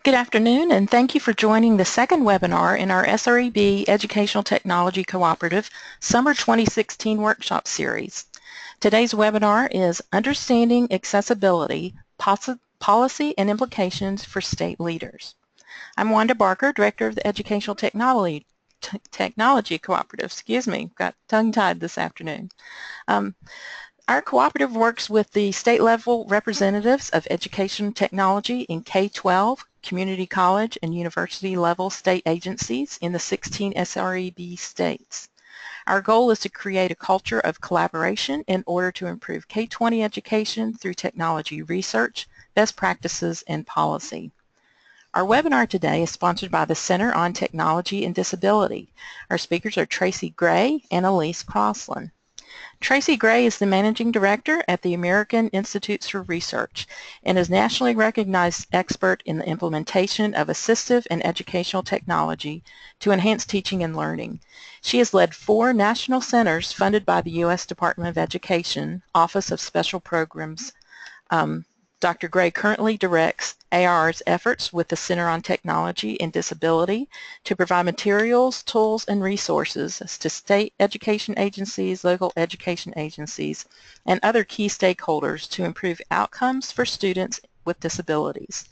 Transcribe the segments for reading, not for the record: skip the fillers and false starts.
Good afternoon, and thank you for joining the second webinar in our SREB Educational Technology Cooperative Summer 2016 Workshop Series. Today's webinar is Understanding Accessibility, Policy and Implications for State Leaders. I'm Wanda Barker, Director of the Educational Technology Cooperative. Got tongue-tied this afternoon. Our cooperative works with the state-level representatives of education technology in K-12, community college, and university-level state agencies in the 16 SREB states. Our goal is to create a culture of collaboration in order to improve K-20 education through technology research, best practices, and policy. Our webinar today is sponsored by the Center on Technology and Disability. Our speakers are Tracy Gray and Elise Crossland. Tracy Gray is the Managing Director at the American Institutes for Research and is nationally recognized expert in the implementation of assistive and educational technology to enhance teaching and learning. She has led 4 national centers funded by the U.S. Department of Education, Office of Special Programs. Dr. Gray currently directs AR's efforts with the Center on Technology and Disability to provide materials, tools, and resources to state education agencies, local education agencies, and other key stakeholders to improve outcomes for students with disabilities.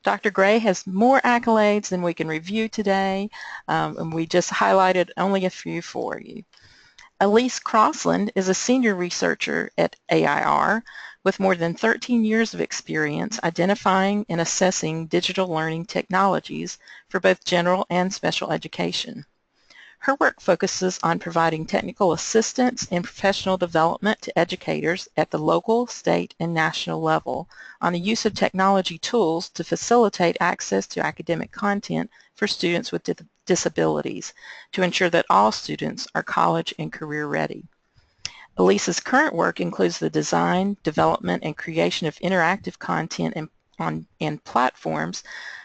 Dr. Gray has more accolades than we can review today, and we just highlighted only a few for you. Elise Crossland is a senior researcher at AIR with more than 13 years of experience identifying and assessing digital learning technologies for both general and special education. Her work focuses on providing technical assistance and professional development to educators at the local, state, and national level on the use of technology tools to facilitate access to academic content for students with disabilities to ensure that all students are college and career ready. Elise's current work includes the design, development, and creation of interactive content and platforms,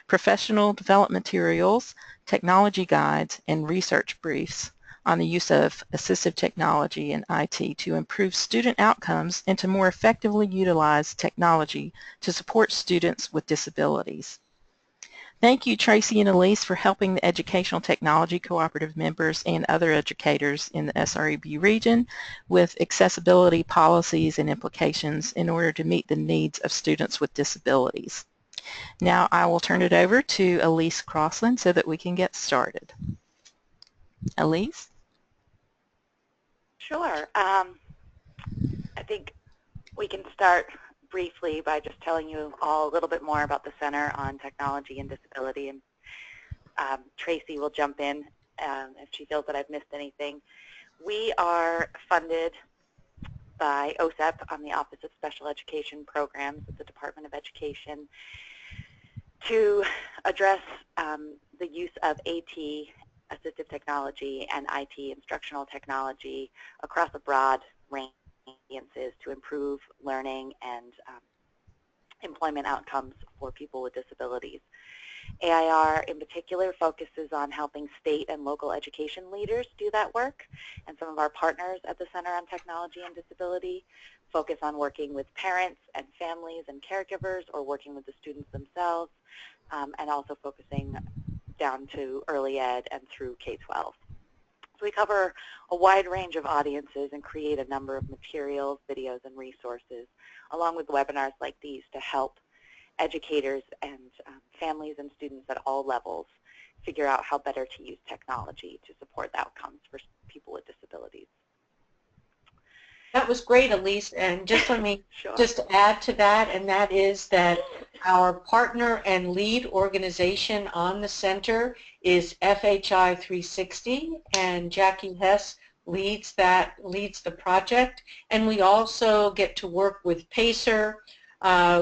professional development materials, technology guides, and research briefs on the use of assistive technology and IT to improve student outcomes and to more effectively utilize technology to support students with disabilities. Thank you, Tracy and Elise, for helping the Educational Technology Cooperative members and other educators in the SREB region with accessibility policies and implications in order to meet the needs of students with disabilities. Now I will turn it over to Elise Crossland so that we can get started. Elise? Sure. I think we can start briefly by just telling you all a little bit more about the Center on Technology and Disability, and Tracy will jump in if she feels that I've missed anything. We are funded by OSEP on the Office of Special Education Programs at the Department of Education to address the use of AT, assistive technology, and IT, instructional technology, across a broad range to improve learning and employment outcomes for people with disabilities. AIR in particular focuses on helping state and local education leaders do that work, and some of our partners at the Center on Technology and Disability focus on working with parents and families and caregivers, or working with the students themselves, and also focusing down to early ed and through K-12. So we cover a wide range of audiences and create a number of materials, videos, and resources, along with webinars like these to help educators and families and students at all levels figure out how better to use technology to support the outcomes for people with disabilities. That was great, Elise, and just let me Sure. just add to that, and that is that our partner and lead organization on the center is FHI 360, and Jackie Hess leads the project, and we also get to work with PACER,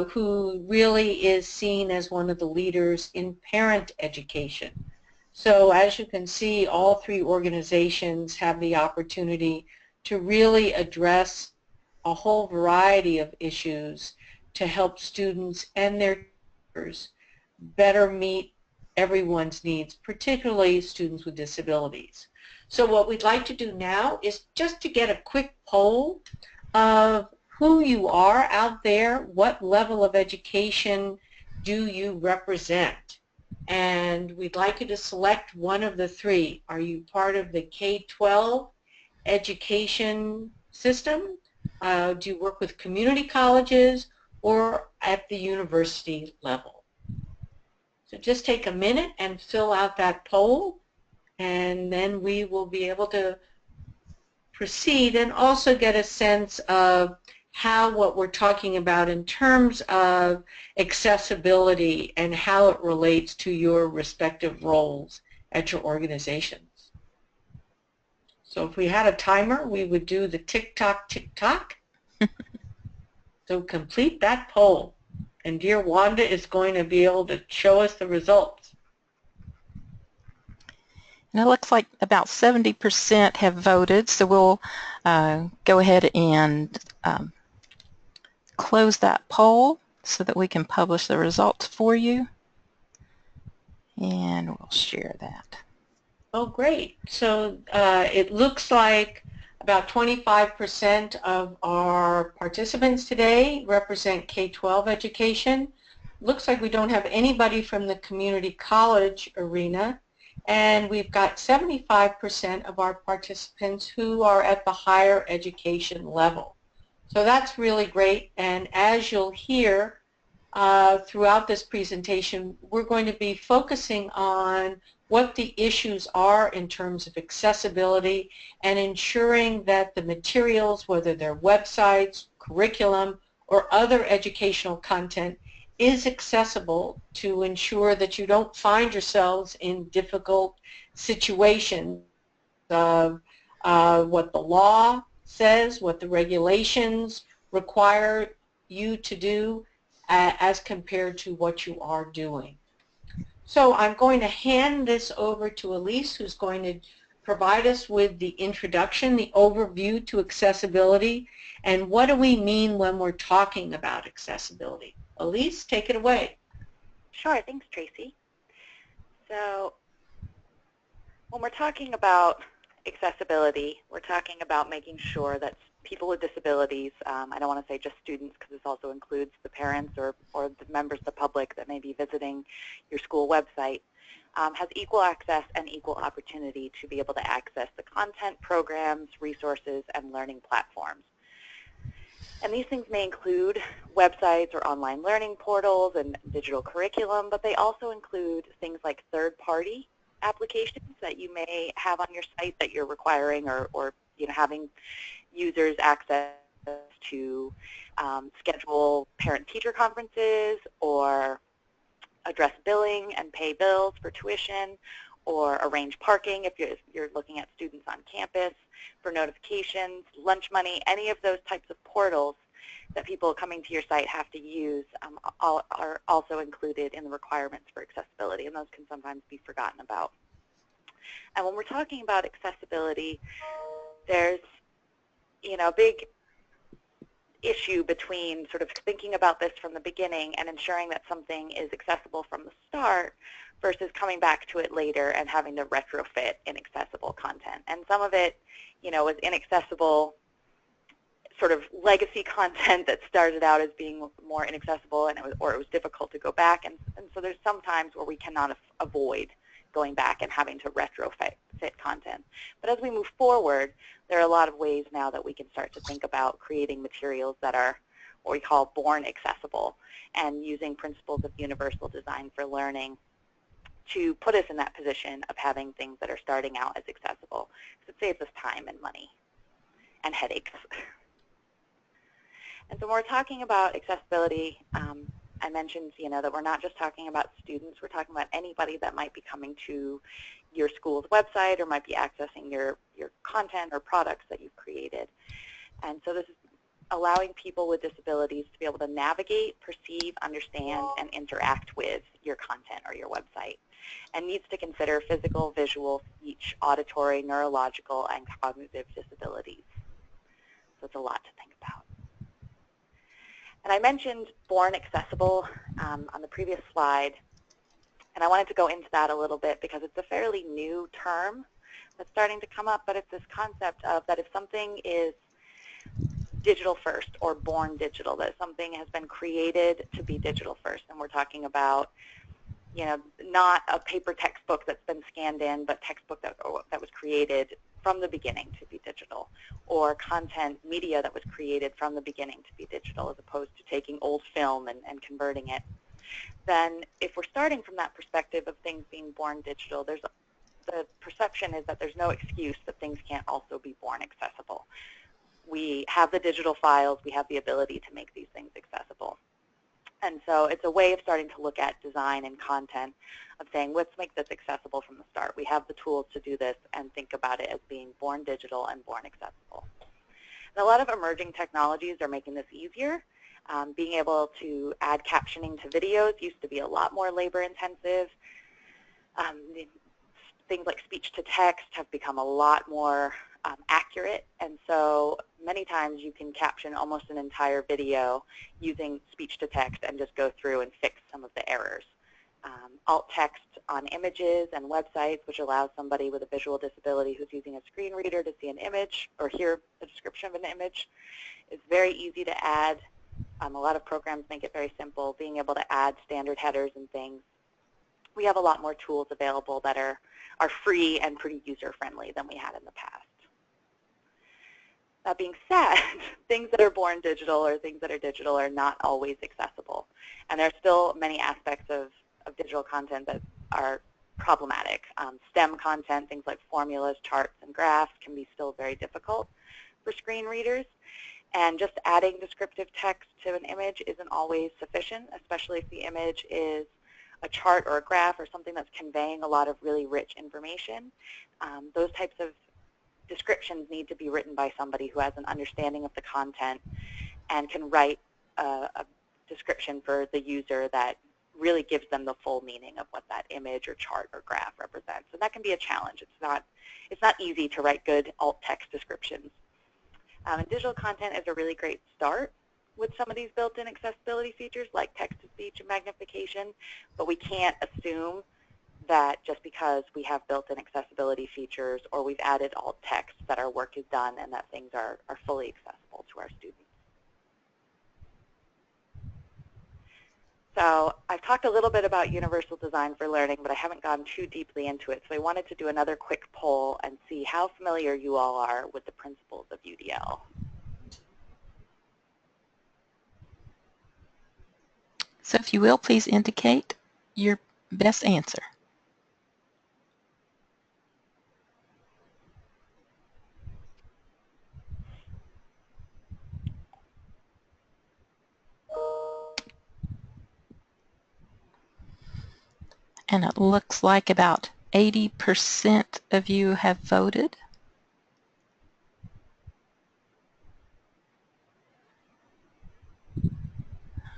who really is seen as one of the leaders in parent education. So as you can see, all 3 organizations have the opportunity to really address a whole variety of issues to help students and their teachers better meet everyone's needs, particularly students with disabilities. So what we'd like to do now is just to get a quick poll of who you are out there, what level of education do you represent? and we'd like you to select one of the three. Are you part of the K-12 education system? Do you work with community colleges or at the university level? So just take a minute and fill out that poll, and then we will be able to proceed and also get a sense of how what we're talking about in terms of accessibility and how it relates to your respective roles at your organizations. So if we had a timer, we would do the tick-tock, tick-tock. So complete that poll. And dear Wanda is going to be able to show us the results. And it looks like about 70% have voted, so we'll go ahead and close that poll so that we can publish the results for you. And we'll share that. Oh, great. So it looks like about 25% of our participants today represent K-12 education. Looks like we don't have anybody from the community college arena, and we've got 75% of our participants who are at the higher education level. So that's really great, and as you'll hear throughout this presentation, we're going to be focusing on what the issues are in terms of accessibility and ensuring that the materials, whether they're websites, curriculum, or other educational content, is accessible to ensure that you don't find yourselves in difficult situations of what the law says, what the regulations require you to do as compared to what you are doing. So I'm going to hand this over to Elise, who's going to provide us with the introduction, the overview to accessibility, and what do we mean when we're talking about accessibility. Elise, take it away. Sure, thanks, Tracy. So when we're talking about accessibility, we're talking about making sure that people with disabilities, I don't want to say just students because this also includes the parents or the members of the public that may be visiting your school website, has equal access and equal opportunity to be able to access the content, programs, resources, and learning platforms. And these things may include websites or online learning portals and digital curriculum, but they also include things like third-party applications that you may have on your site that you're requiring or having users access to schedule parent-teacher conferences or address billing and pay bills for tuition or arrange parking if you're looking at students on campus, for notifications, lunch money, any of those types of portals that people coming to your site have to use are also included in the requirements for accessibility, and those can sometimes be forgotten about. And when we're talking about accessibility, there's a big issue between sort of thinking about this from the beginning and ensuring that something is accessible from the start versus coming back to it later and having to retrofit inaccessible content. And some of it, was inaccessible sort of legacy content that started out as being more inaccessible and it was difficult to go back. And so there's some times where we cannot avoid going back and having to retrofit content. But as we move forward, there are a lot of ways now that we can start to think about creating materials that are what we call born accessible and using principles of universal design for learning to put us in that position of having things that are starting out as accessible. Because it saves us time and money and headaches. And so when we're talking about accessibility, I mentioned, that we're not just talking about students, we're talking about anybody that might be coming to your school's website or might be accessing your content or products that you've created. And so this is allowing people with disabilities to be able to navigate, perceive, understand, and interact with your content or your website, and needs to consider physical, visual, speech, auditory, neurological, and cognitive disabilities. So it's a lot to think about. And I mentioned born accessible on the previous slide, and I wanted to go into that a little bit because it's a fairly new term that's starting to come up, but it's this concept of that if something is digital first or born digital, that something has been created to be digital first, and we're talking about you know, not a paper textbook that's been scanned in, but textbook that was created from the beginning to be digital, or content media that was created from the beginning to be digital as opposed to taking old film and converting it, then if we're starting from that perspective of things being born digital, the perception is that there's no excuse that things can't also be born accessible. We have the digital files, we have the ability to make these things accessible. And so it's a way of starting to look at design and content of saying, let's make this accessible from the start. We have the tools to do this and think about it as being born digital and born accessible. And a lot of emerging technologies are making this easier. Being able to add captioning to videos used to be a lot more labor intensive. Things like speech to text have become a lot more accurate, and so many times you can caption almost an entire video using speech to text and just go through and fix some of the errors. Alt text on images and websites, which allows somebody with a visual disability who's using a screen reader to see an image or hear a description of an image, is very easy to add. A lot of programs make it very simple, being able to add standard headers and things. We have a lot more tools available that are free and pretty user-friendly than we had in the past. That being said, things that are born digital or things that are digital are not always accessible. And there are still many aspects of digital content that are problematic. STEM content, things like formulas, charts, and graphs can be still very difficult for screen readers. And just adding descriptive text to an image isn't always sufficient, especially if the image is a chart or a graph or something that's conveying a lot of really rich information. Those types of descriptions need to be written by somebody who has an understanding of the content and can write a description for the user that really gives them the full meaning of what that image or chart or graph represents. And that can be a challenge. It's not easy to write good alt text descriptions. And digital content is a really great start with some of these built-in accessibility features like text-to-speech and magnification, but we can't assume that just because we have built-in accessibility features or we've added alt text that our work is done and that things are fully accessible to our students. So I've talked a little bit about universal design for learning, but I haven't gone too deeply into it. So I wanted to do another quick poll and see how familiar you all are with the principles of UDL. So if you will, please indicate your best answer. And it looks like about 80% of you have voted.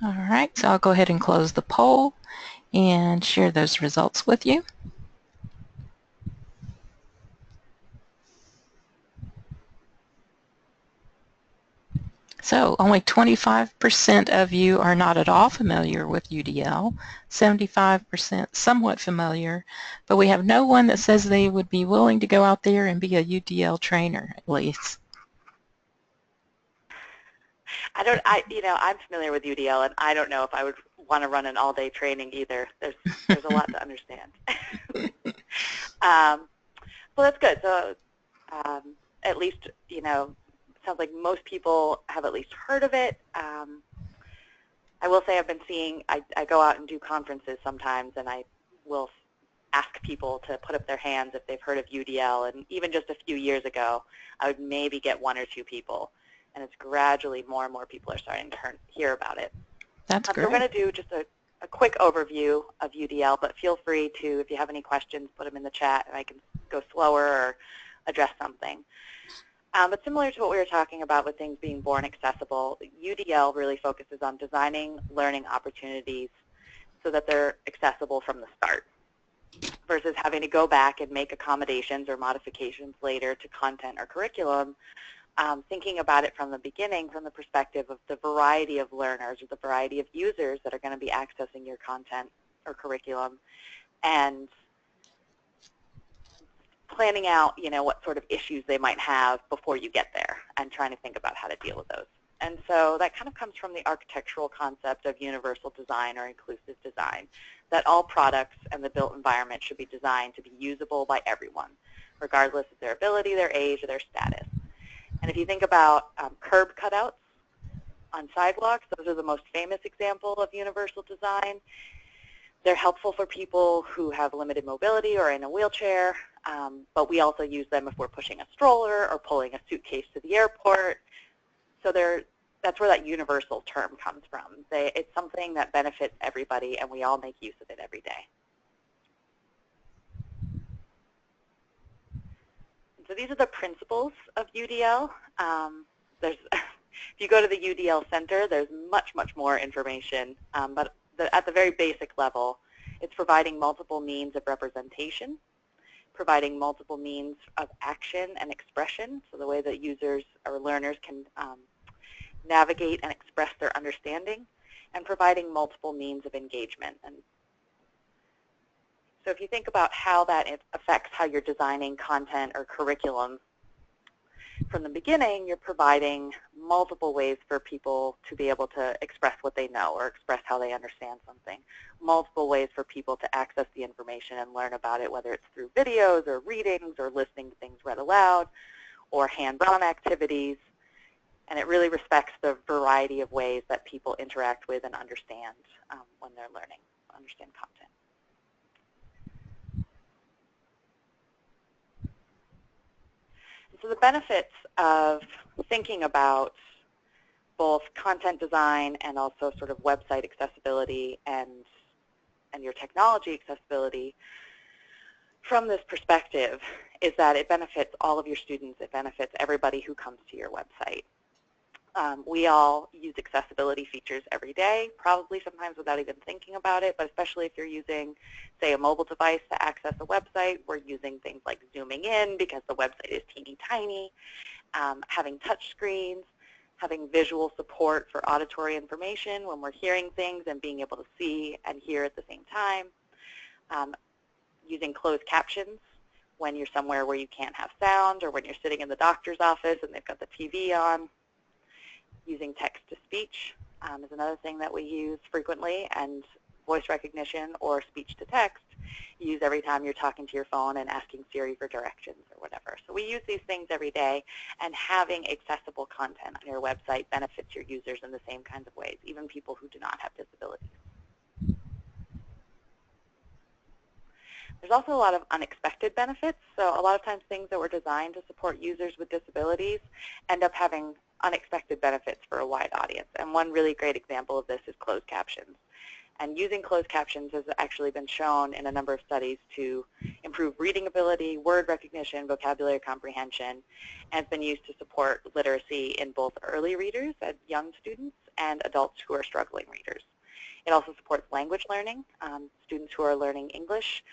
All right, so I'll go ahead and close the poll and share those results with you. So only 25% of you are not at all familiar with UDL, 75% somewhat familiar, but we have no one that says they would be willing to go out there and be a UDL trainer, at least. I'm familiar with UDL, and I don't know if I would want to run an all-day training either. There's a lot to understand. Well, that's good. So at least, sounds like most people have at least heard of it. I will say I've been seeing, I go out and do conferences sometimes, and I will ask people to put up their hands if they've heard of UDL. And even just a few years ago, I would maybe get one or two people. And it's gradually more and more people are starting to hear about it. That's great. So we're going to do just a quick overview of UDL, but feel free to, if you have any questions, put them in the chat, and I can go slower or address something. But similar to what we were talking about with things being born accessible, UDL really focuses on designing learning opportunities so that they're accessible from the start versus having to go back and make accommodations or modifications later to content or curriculum. Thinking about it from the beginning, from the perspective of the variety of learners or the variety of users that are going to be accessing your content or curriculum, and planning out, what sort of issues they might have before you get there, and trying to think about how to deal with those. And so that kind of comes from the architectural concept of universal design or inclusive design, that all products and the built environment should be designed to be usable by everyone, regardless of their ability, their age, or their status. And if you think about curb cutouts on sidewalks, those are the most famous example of universal design. They're helpful for people who have limited mobility or in a wheelchair, but we also use them if we're pushing a stroller or pulling a suitcase to the airport. So that's where that universal term comes from. It's something that benefits everybody, and we all make use of it every day. And so these are the principles of UDL. If you go to the UDL Center, there's much, much more information, but at the very basic level, it's providing multiple means of representation, providing multiple means of action and expression, so the way that users or learners can navigate and express their understanding, and providing multiple means of engagement. And so if you think about how that affects how you're designing content or curriculum, from the beginning, you're providing multiple ways for people to be able to express what they know or express how they understand something, multiple ways for people to access the information and learn about it, whether it's through videos or readings or listening to things read aloud or hands-on activities. And it really respects the variety of ways that people interact with and understand when they're learning, understand content. So the benefits of thinking about both content design and also sort of website accessibility and your technology accessibility from this perspective is that it benefits all of your students. It benefits everybody who comes to your website. We all use accessibility features every day, probably sometimes without even thinking about it, but especially if you're using, say, a mobile device to access a website, we're using things like zooming in because the website is teeny tiny, having touch screens, having visual support for auditory information when we're hearing things and being able to see and hear at the same time, using closed captions when you're somewhere where you can't have sound or when you're sitting in the doctor's office and they've got the TV on. Using text-to-speech is another thing that we use frequently, and voice recognition or speech-to-text you use every time you're talking to your phone and asking Siri for directions or whatever. So we use these things every day, and having accessible content on your website benefits your users in the same kinds of ways, even people who do not have disabilities. There's also a lot of unexpected benefits. So a lot of times things that were designed to support users with disabilities end up having unexpected benefits for a wide audience. And one really great example of this is closed captions. And using closed captions has actually been shown in a number of studies to improve reading ability, word recognition, vocabulary comprehension, and it's been used to support literacy in both early readers, young students, and adults who are struggling readers. It also supports language learning. Students who are learning English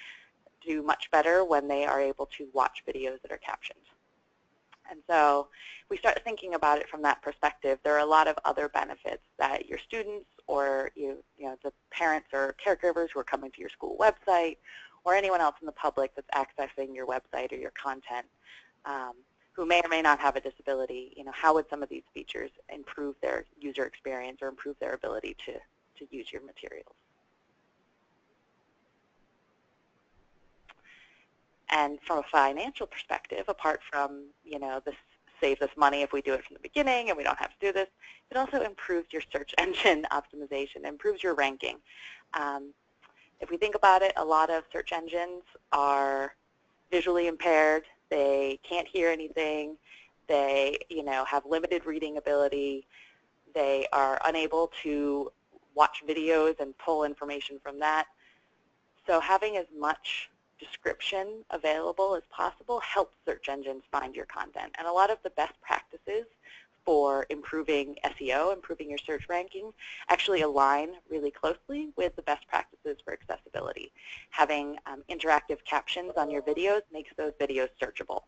do much better when they are able to watch videos that are captioned. And so if we start thinking about it from that perspective, there are a lot of other benefits that your students or the parents or caregivers who are coming to your school website or anyone else in the public that's accessing your website or your content who may or may not have a disability, how would some of these features improve their user experience or improve their ability to use your materials? And from a financial perspective, apart from, this saves us money if we do it from the beginning and we don't have to do this, it also improves your search engine optimization, improves your ranking. If we think about it, a lot of search engines are visually impaired. They can't hear anything. They, have limited reading ability. They are unable to watch videos and pull information from that. So having as much description available as possible helps search engines find your content. And a lot of the best practices for improving SEO, improving your search ranking, actually align really closely with the best practices for accessibility. Having interactive captions on your videos makes those videos searchable.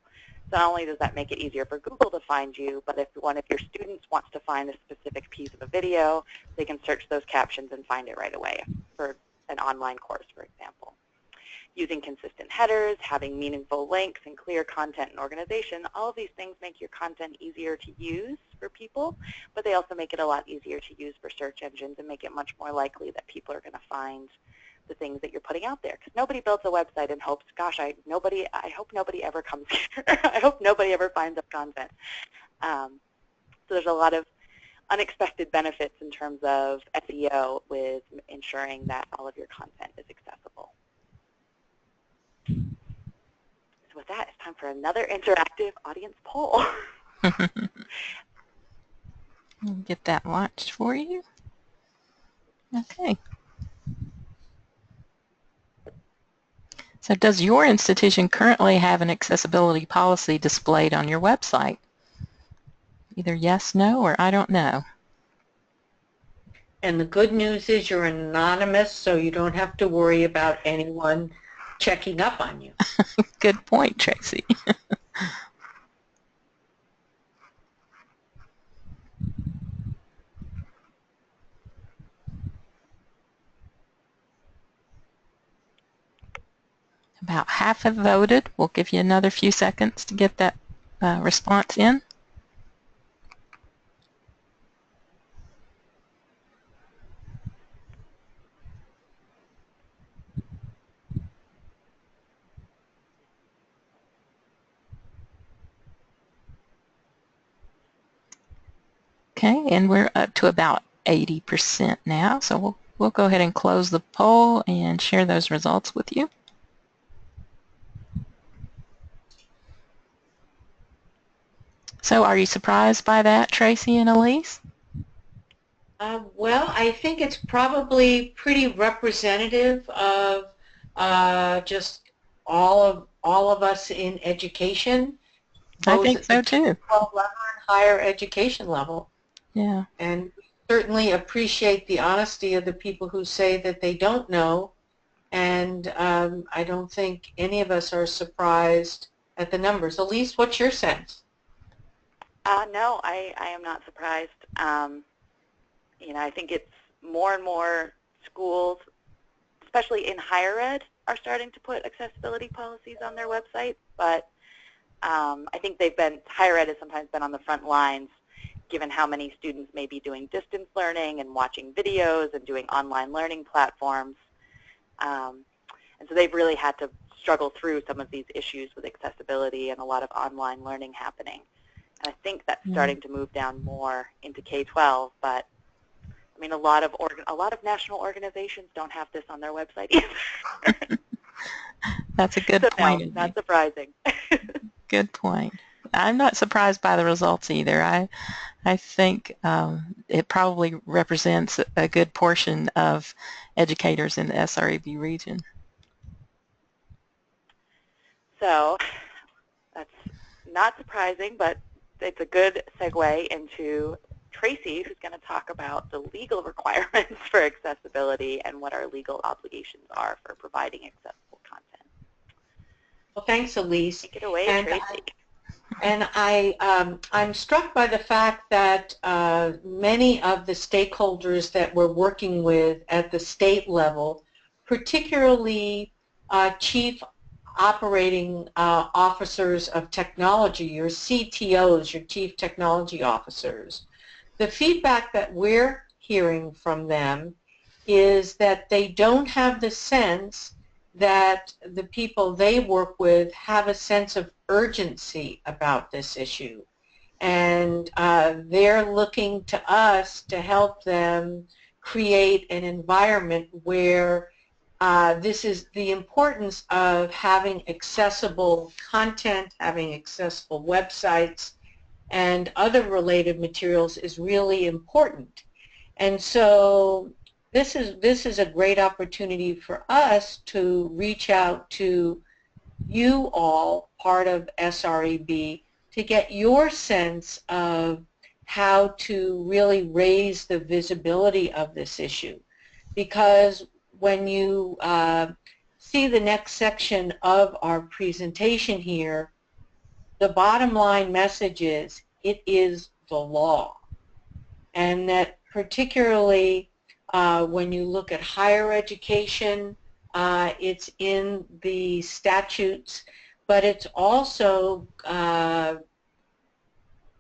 So not only does that make it easier for Google to find you, but if one of your students wants to find a specific piece of a video, they can search those captions and find it right away for an online course, for example. using consistent headers, having meaningful links, and clear content and organization. All of these things make your content easier to use for people, but they also make it a lot easier to use for search engines and make it much more likely that people are going to find the things that you're putting out there. Because nobody builds a website and hopes, gosh, I hope nobody ever comes here. I hope nobody ever finds our content. So there's a lot of unexpected benefits in terms of SEO with ensuring that all of your content is accessible. So with that, it's time for another interactive audience poll. Get that launched for you. Okay. So does your institution currently have an accessibility policy displayed on your website? Either yes, no, or I don't know. And the good news is you're anonymous, so you don't have to worry about anyone checking up on you. Good point, Tracy. About half have voted. We'll give you another few seconds to get that response in. Okay, and we're up to about 80% now, so we'll go ahead and close the poll and share those results with you. So are you surprised by that, Tracy and Elise? Well, I think it's probably pretty representative of just all of us in education. I think so too. Level and higher education level. Yeah. And certainly appreciate the honesty of the people who say that they don't know. And I don't think any of us are surprised at the numbers. Elise, what's your sense? No, I am not surprised. You know, I think it's more and more schools, especially in higher ed, are starting to put accessibility policies on their website. But I think higher ed has sometimes been on the front lines, given how many students may be doing distance learning and watching videos and doing online learning platforms. And so they've really had to struggle through some of these issues with accessibility and a lot of online learning happening. And I think that's starting to move down more into K-12, but I mean, a lot of national organizations don't have this on their website either. That's a good point. No, not surprising. Good point. I'm not surprised by the results either. I think it probably represents a good portion of educators in the SREB region. So that's not surprising, but it's a good segue into Tracy, who's going to talk about the legal requirements for accessibility and what our legal obligations are for providing accessible content. Well, thanks, Elise. Take it away, Tracy. I'm struck by the fact that many of the stakeholders that we're working with at the state level, particularly chief operating officers of technology, your CTOs, your chief technology officers, the feedback that we're hearing from them is that they don't have the sense that the people they work with have a sense of urgency about this issue. And they're looking to us to help them create an environment where this is the importance of having accessible content, having accessible websites, and other related materials is really important. And so this is a great opportunity for us to reach out to you all, part of SREB, to get your sense of how to really raise the visibility of this issue. Because when you see the next section of our presentation here, the bottom line message is it is the law. And that particularly when you look at higher education, It's in the statutes, but it's also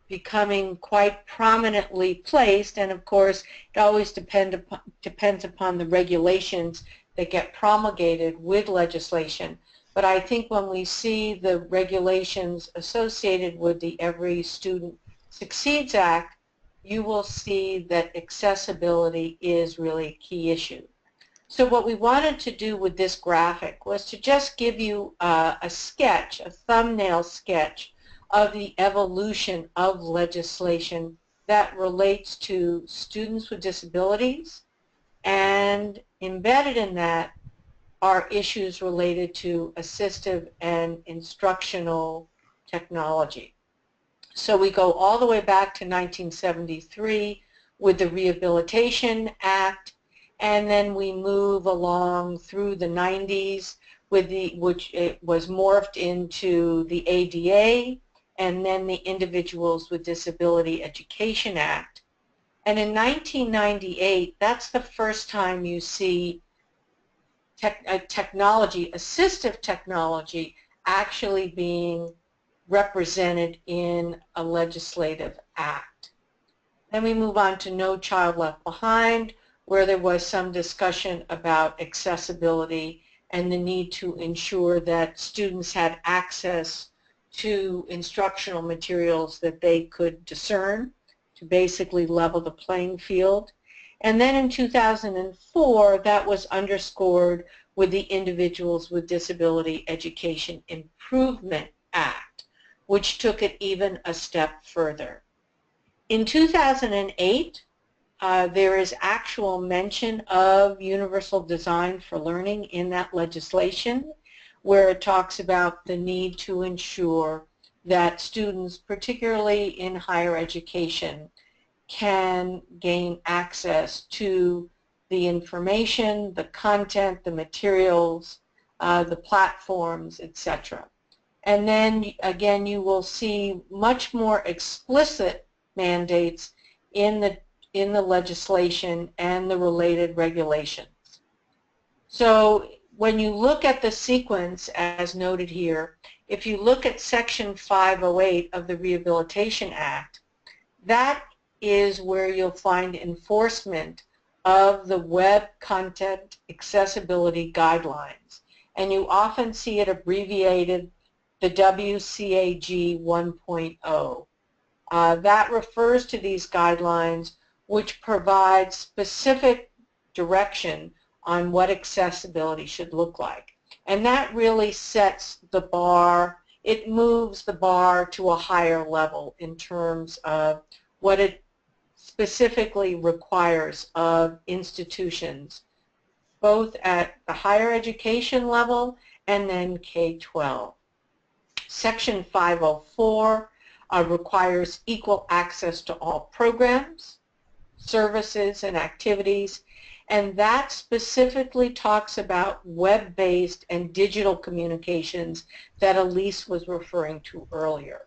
becoming quite prominently placed, and of course it always depends upon the regulations that get promulgated with legislation. But I think when we see the regulations associated with the Every Student Succeeds Act, you will see that accessibility is really a key issue. So what we wanted to do with this graphic was to just give you a sketch, a thumbnail sketch of the evolution of legislation that relates to students with disabilities, and embedded in that are issues related to assistive and instructional technology. So we go all the way back to 1973 with the Rehabilitation Act, and then we move along through the 90s with which it was morphed into the ADA, and then the Individuals with Disability Education Act. And in 1998, that's the first time you see technology, assistive technology, actually being represented in a legislative act. Then we move on to No Child Left Behind, where there was some discussion about accessibility and the need to ensure that students had access to instructional materials that they could discern to basically level the playing field. And then in 2004, that was underscored with the Individuals with Disability Education Improvement Act, which took it even a step further. In 2008, there is actual mention of universal design for learning in that legislation, where it talks about the need to ensure that students, particularly in higher education, can gain access to the information, the content, the materials, the platforms, etc. And then again, you will see much more explicit mandates in the legislation and the related regulations. So when you look at the sequence as noted here, if you look at Section 508 of the Rehabilitation Act, that is where you'll find enforcement of the Web Content Accessibility Guidelines. And you often see it abbreviated the WCAG 1.0. That refers to these guidelines, which provide specific direction on what accessibility should look like. And that really sets the bar, it moves the bar to a higher level in terms of what it specifically requires of institutions, both at the higher education level and then K-12. Section 504 requires equal access to all programs, services, and activities, and that specifically talks about web-based and digital communications that Elise was referring to earlier.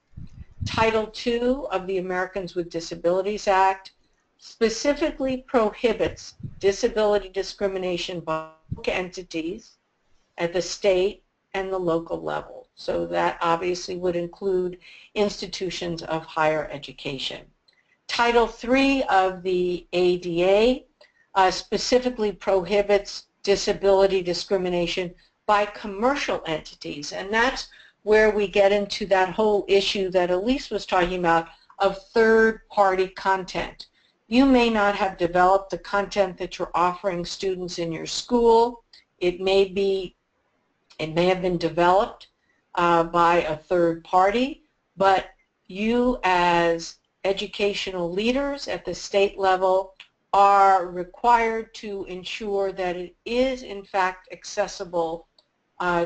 Title II of the Americans with Disabilities Act specifically prohibits disability discrimination by entities at the state and the local level. So that obviously would include institutions of higher education. Title III of the ADA specifically prohibits disability discrimination by commercial entities, and that's where we get into that whole issue that Elise was talking about of third-party content. You may not have developed the content that you're offering students in your school. It may have been developed by a third party, but you as educational leaders at the state level are required to ensure that it is in fact accessible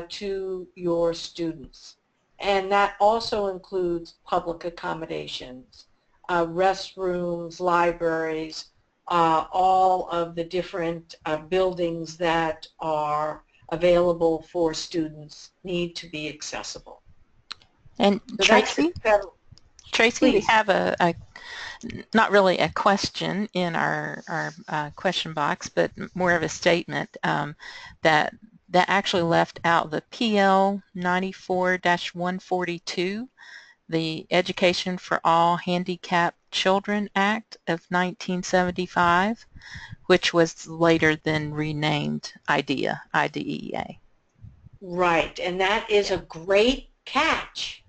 to your students. And that also includes public accommodations, restrooms, libraries, all of the different buildings that are available for students need to be accessible. And So Tracy, we have a not really a question in our question box, but more of a statement that that actually left out the PL 94-142, the Education for All Handicapped Children Act of 1975, which was later then renamed IDEA. Right, and that is a great catch.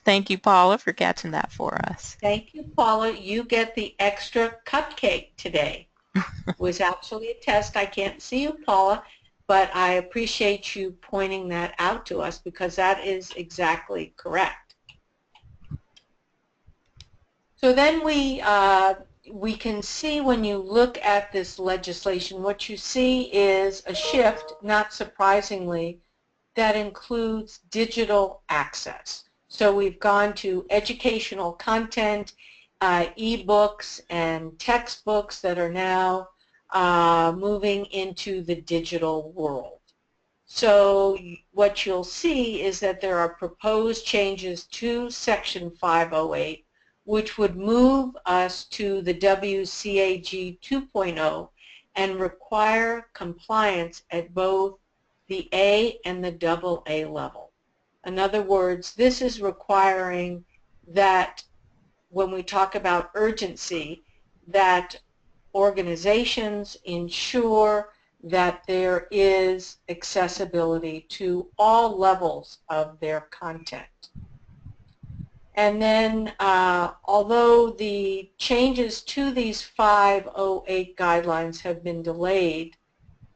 Thank you, Paula, for catching that for us. Thank you, Paula. You get the extra cupcake today. It was actually a test. I can't see you, Paula, but I appreciate you pointing that out to us because that is exactly correct. So then we can see when you look at this legislation, what you see is a shift, not surprisingly, that includes digital access. So we've gone to educational content, e-books and textbooks that are now moving into the digital world. So what you'll see is that there are proposed changes to Section 508, which would move us to the WCAG 2.0 and require compliance at both the A and the AA level. In other words, this is requiring that when we talk about urgency, that organizations ensure that there is accessibility to all levels of their content. And then although the changes to these 508 guidelines have been delayed,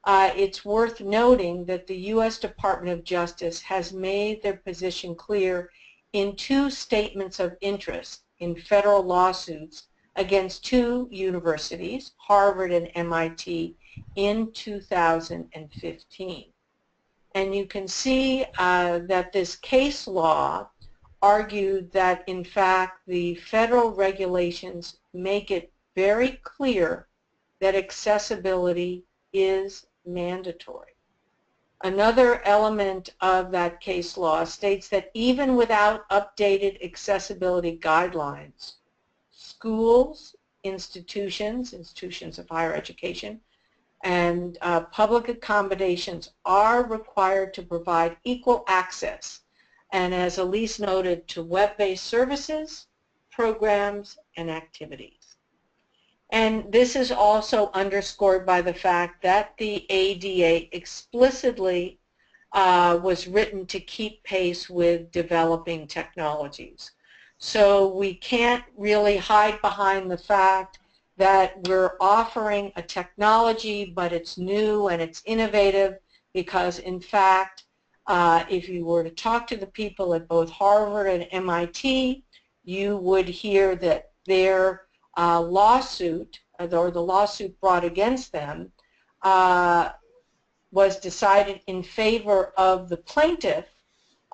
it's worth noting that the U.S. Department of Justice has made their position clear in 2 statements of interest in federal lawsuits against 2 universities, Harvard and MIT, in 2015. And you can see that this case law argued that, in fact, the federal regulations make it very clear that accessibility is mandatory. Another element of that case law states that even without updated accessibility guidelines, schools, institutions of higher education, and public accommodations are required to provide equal access, and as Elise noted, to web-based services, programs, and activities. And this is also underscored by the fact that the ADA explicitly was written to keep pace with developing technologies. So we can't really hide behind the fact that we're offering a technology, but it's new and it's innovative, because in fact, if you were to talk to the people at both Harvard and MIT, you would hear that their lawsuit, or the lawsuit brought against them, was decided in favor of the plaintiff,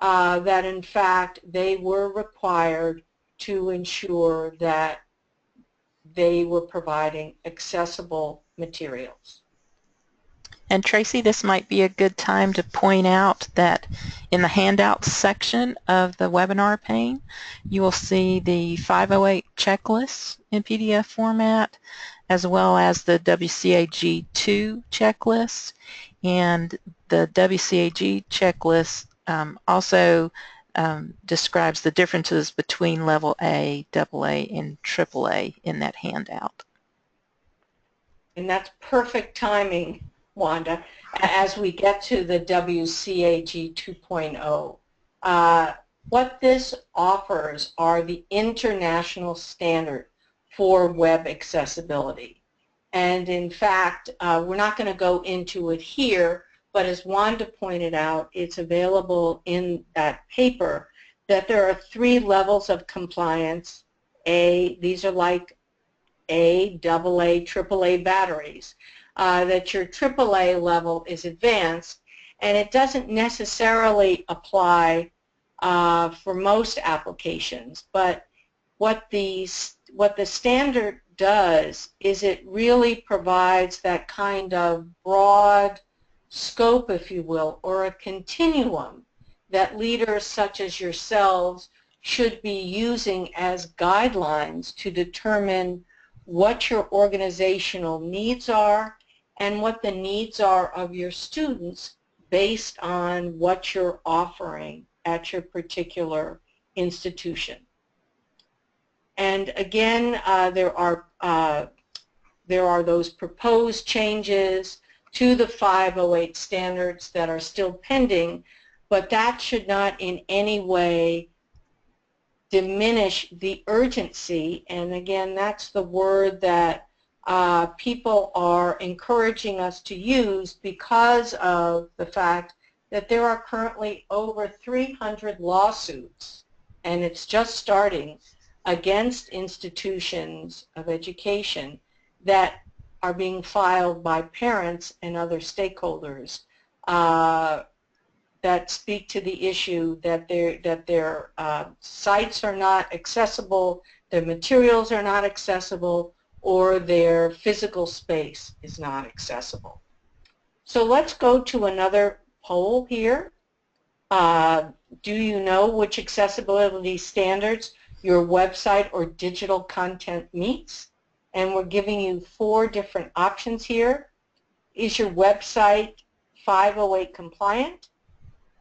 that in fact they were required to ensure that they were providing accessible materials. And Tracy, this might be a good time to point out that in the handouts section of the webinar pane, you will see the 508 checklists in PDF format, as well as the WCAG2 checklist. And the WCAG checklist also describes the differences between level A, AA, and AAA in that handout. And that's perfect timing, Wanda, as we get to the WCAG 2.0. What this offers are the international standard for web accessibility. And in fact, we're not going to go into it here, but as Wanda pointed out, it's available in that paper that there are 3 levels of compliance. These are like A, AA, AAA batteries. That your AAA level is advanced, and it doesn't necessarily apply for most applications, but what the standard does is it really provides that kind of broad scope, if you will, or a continuum that leaders such as yourselves should be using as guidelines to determine what your organizational needs are and what the needs are of your students based on what you're offering at your particular institution. And again, there are those proposed changes to the 508 standards that are still pending, but that should not in any way diminish the urgency. And again, that's the word that people are encouraging us to use because of the fact that there are currently over 300 lawsuits, and it's just starting, against institutions of education that are being filed by parents and other stakeholders that speak to the issue that their sites are not accessible, their materials are not accessible, or their physical space is not accessible. So let's go to another poll here. Do you know which accessibility standards your website or digital content meets? And we're giving you 4 different options here. Is your website 508 compliant?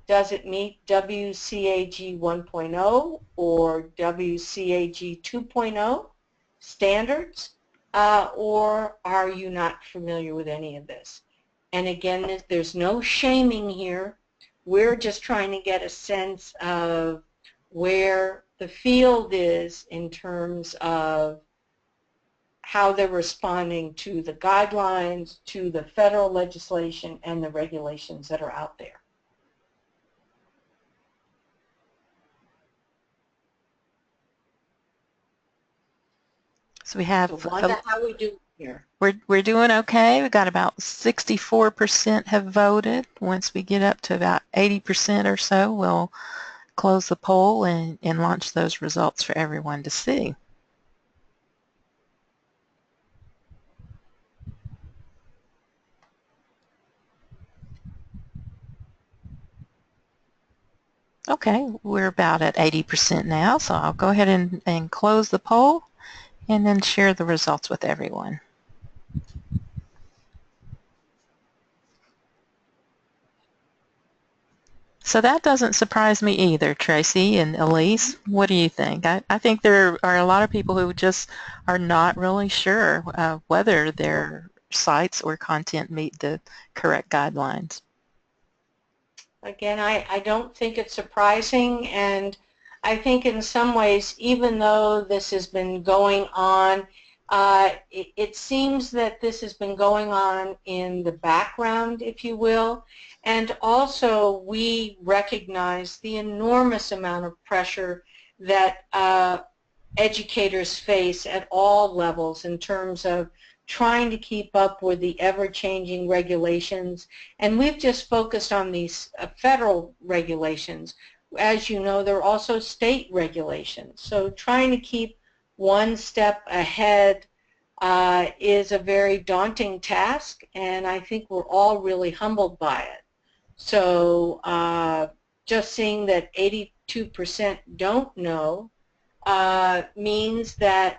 Does it meet WCAG 1.0 or WCAG 2.0 standards? Or are you not familiar with any of this? And again, there's no shaming here. We're just trying to get a sense of where the field is in terms of how they're responding to the guidelines, to the federal legislation, and the regulations that are out there. So we have, So Wanda, how are we doing here? we're doing okay. We've got about 64% have voted. Once we get up to about 80% or so, we'll close the poll and launch those results for everyone to see. Okay, we're about at 80% now, so I'll go ahead and close the poll and then share the results with everyone. So that doesn't surprise me either, Tracy and Elise. What do you think? I think there are a lot of people who just are not really sure whether their sites or content meet the correct guidelines. Again, I don't think it's surprising, and I think in some ways, even though this has been going on, it seems that this has been going on in the background, if you will, and also we recognize the enormous amount of pressure that educators face at all levels in terms of trying to keep up with the ever-changing regulations. And we've just focused on these federal regulations. As you know, there are also state regulations. So trying to keep one step ahead is a very daunting task, and I think we're all really humbled by it. So just seeing that 82% don't know means that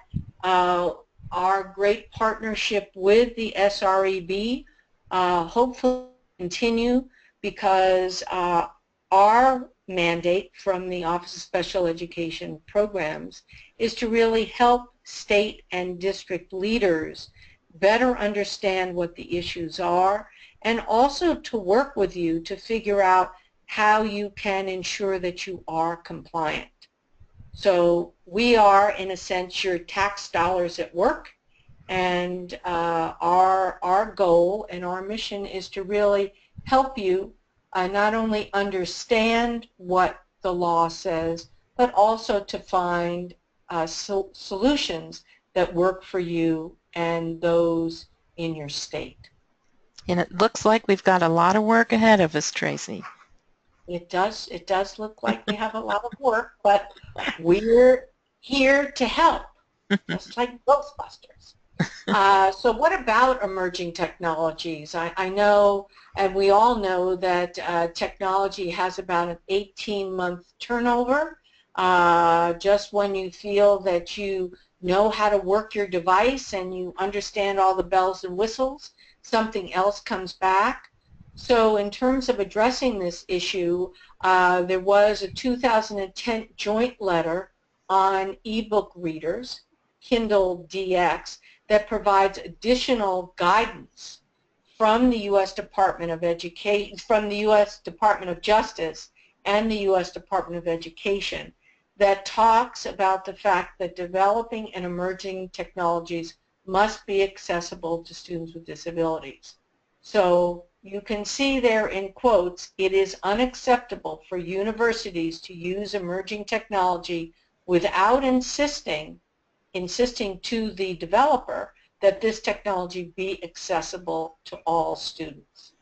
our great partnership with the SREB hopefully continue, because our mandate from the Office of Special Education Programs is to really help state and district leaders better understand what the issues are, and also to work with you to figure out how you can ensure that you are compliant. So we are, in a sense, your tax dollars at work, and our goal and our mission is to really help you not only understand what the law says, but also to find solutions that work for you and those in your state. And it looks like we've got a lot of work ahead of us, Tracy. It does look like we have a lot of work, but we're here to help, just like Ghostbusters. So what about emerging technologies? I know, and we all know, that technology has about an 18-month turnover. Just when you feel that you know how to work your device and you understand all the bells and whistles, something else comes back. So in terms of addressing this issue, there was a 2010 joint letter on ebook readers, Kindle DX, that provides additional guidance from the U.S. Department of Education, from the U.S. Department of Justice and the U.S. Department of Education that talks about the fact that developing and emerging technologies must be accessible to students with disabilities. So you can see there in quotes, it is unacceptable for universities to use emerging technology without insisting to the developer that this technology be accessible to all students.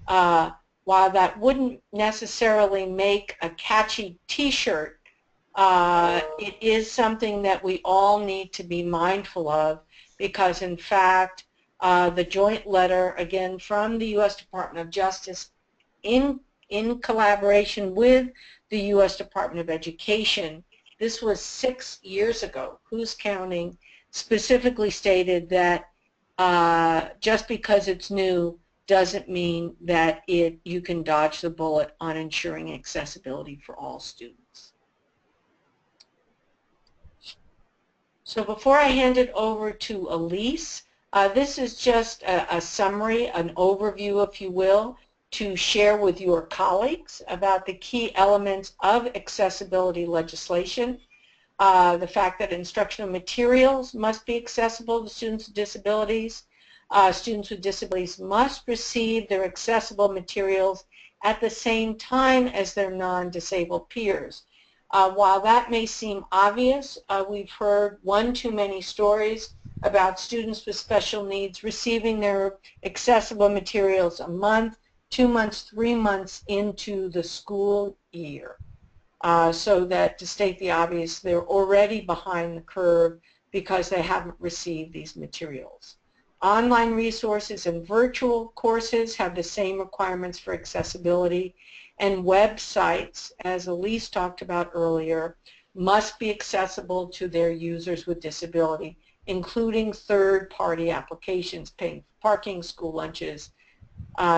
While that wouldn't necessarily make a catchy t-shirt, it is something that we all need to be mindful of because, in fact, the joint letter, again, from the U.S. Department of Justice in collaboration with the U.S. Department of Education, this was 6 years ago, who's counting, specifically stated that just because it's new doesn't mean that you can dodge the bullet on ensuring accessibility for all students. So before I hand it over to Elise, this is just a summary, an overview, if you will, to share with your colleagues about the key elements of accessibility legislation. The fact that instructional materials must be accessible to students with disabilities. Students with disabilities must receive their accessible materials at the same time as their non-disabled peers. While that may seem obvious, we've heard one too many stories about students with special needs receiving their accessible materials a month, 2 months, 3 months into the school year. So that, to state the obvious, they're already behind the curve because they haven't received these materials. Online resources and virtual courses have the same requirements for accessibility, and websites, as Elise talked about earlier, must be accessible to their users with disability, including third-party applications, paying for parking, school lunches,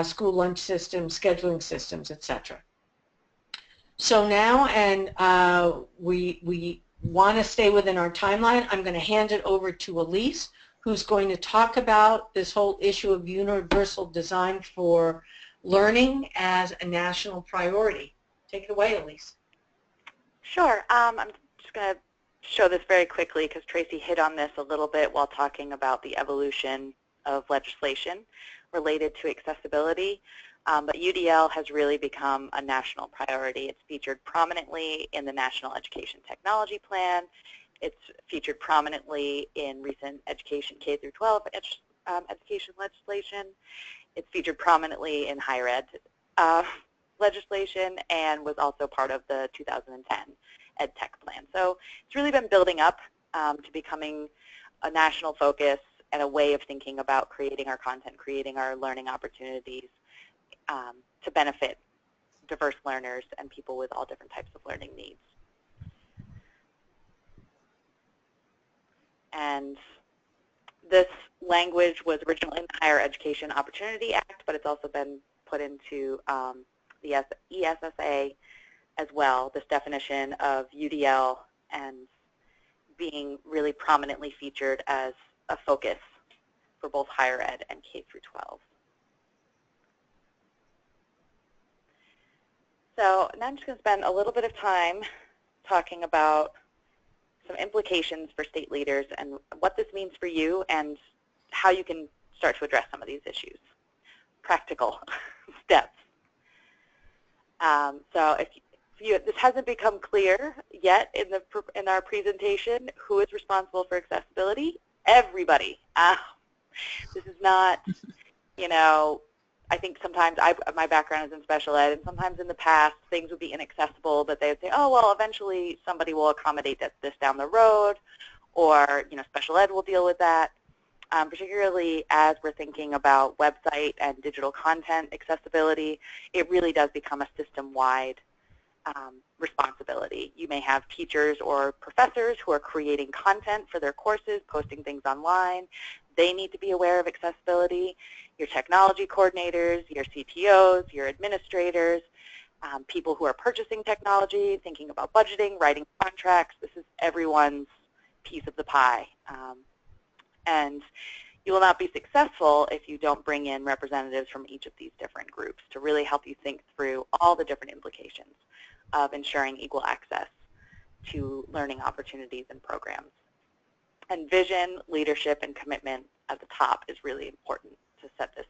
school lunch systems, scheduling systems, etc. So now, and we want to stay within our timeline, I'm going to hand it over to Elise, who's going to talk about this whole issue of universal design for learning as a national priority. Take it away, Elise. Sure. I'm just going to show this very quickly because Tracy hit on this a little bit while talking about the evolution of legislation related to accessibility. But UDL has really become a national priority. It's featured prominently in the National Education Technology Plan. It's featured prominently in recent education K through 12 education legislation. It's featured prominently in higher ed legislation and was also part of the 2010 Ed Tech Plan. So it's really been building up to becoming a national focus and a way of thinking about creating our content, creating our learning opportunities to benefit diverse learners and people with all different types of learning needs. And this language was originally in the Higher Education Opportunity Act, but it's also been put into the ESSA as well, this definition of UDL and being really prominently featured as a focus for both higher ed and K through 12. So now I'm just going to spend a little bit of time talking about some implications for state leaders and what this means for you and how you can start to address some of these issues. Practical steps. So if this hasn't become clear yet in our presentation, who is responsible for accessibility? Everybody. This is not, you know, I think sometimes my background is in special ed, and sometimes in the past things would be inaccessible, but they would say, oh, well, eventually somebody will accommodate this down the road, or, you know, special ed will deal with that. Particularly as we're thinking about website and digital content accessibility, it really does become a system-wide responsibility. You may have teachers or professors who are creating content for their courses, posting things online. They need to be aware of accessibility. Your technology coordinators, your CTOs, your administrators, people who are purchasing technology, thinking about budgeting, writing contracts. This is everyone's piece of the pie. And you will not be successful if you don't bring in representatives from each of these different groups to really help you think through all the different implications of ensuring equal access to learning opportunities and programs. And vision, leadership, and commitment at the top is really important to set this,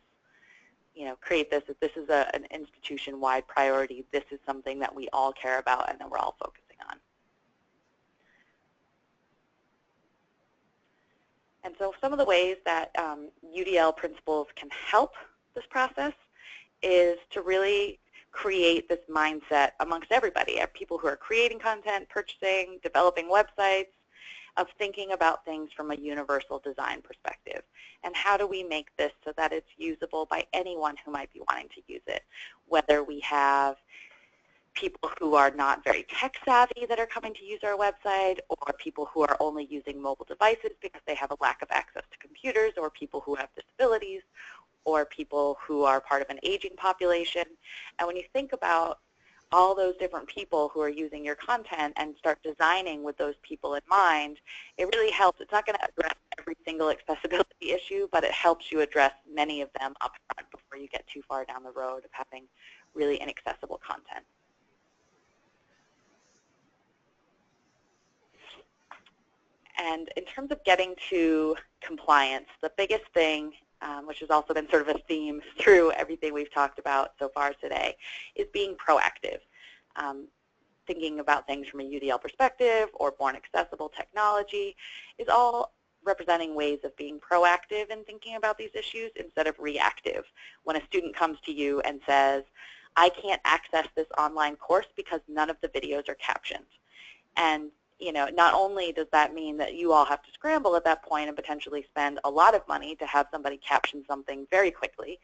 create this. If this is an institution-wide priority, this is something that we all care about and that we're all focusing on. And so some of the ways that UDL Principles can help this process is to really create this mindset amongst everybody, people who are creating content, purchasing, developing websites, of thinking about things from a universal design perspective. And how do we make this so that it's usable by anyone who might be wanting to use it, whether we have people who are not very tech savvy that are coming to use our website, or people who are only using mobile devices because they have a lack of access to computers, or people who have disabilities, or people who are part of an aging population. And when you think about all those different people who are using your content and start designing with those people in mind, it really helps. It's not going to address every single accessibility issue, but it helps you address many of them up front before you get too far down the road of having really inaccessible content. And in terms of getting to compliance, the biggest thing, which has also been sort of a theme through everything we've talked about so far today, is being proactive. Thinking about things from a UDL perspective or born accessible technology is all representing ways of being proactive and thinking about these issues instead of reactive. When a student comes to you and says, I can't access this online course because none of the videos are captioned. And not only does that mean that you all have to scramble at that point and potentially spend a lot of money to have somebody caption something very quickly,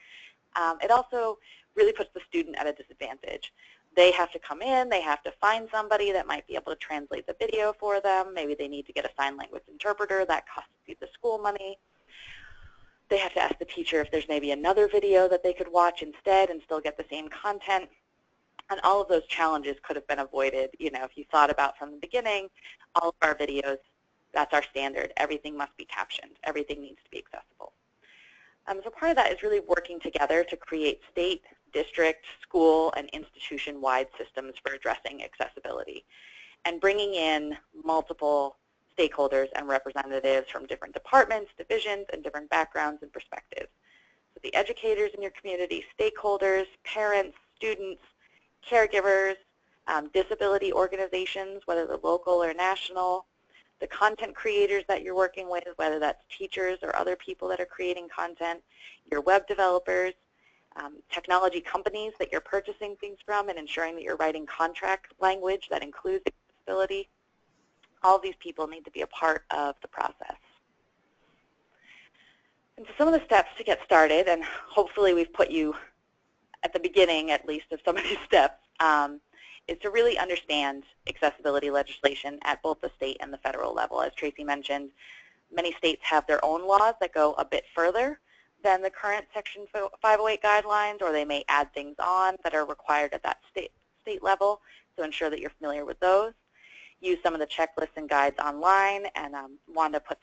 it also really puts the student at a disadvantage. They have to come in, they have to find somebody that might be able to translate the video for them. Maybe they need to get a sign language interpreter. That costs the school money. They have to ask the teacher if there's maybe another video that they could watch instead and still get the same content. And all of those challenges could have been avoided, if you thought about from the beginning, all of our videos, that's our standard. Everything must be captioned. Everything needs to be accessible. So part of that is really working together to create state, district, school, and institution-wide systems for addressing accessibility, and bringing in multiple stakeholders and representatives from different departments, divisions, and different backgrounds and perspectives. So the educators in your community, stakeholders, parents, students, caregivers, disability organizations, whether they're local or national, the content creators that you're working with, whether that's teachers or other people that are creating content, your web developers, technology companies that you're purchasing things from and ensuring that you're writing contract language that includes accessibility. All of these people need to be a part of the process. And so some of the steps to get started, and hopefully we've put you at the beginning at least of some of these steps, is to really understand accessibility legislation at both the state and the federal level. As Tracy mentioned, many states have their own laws that go a bit further than the current Section 508 guidelines, or they may add things on that are required at that state level, so ensure that you're familiar with those. Use some of the checklists and guides online, and Wanda put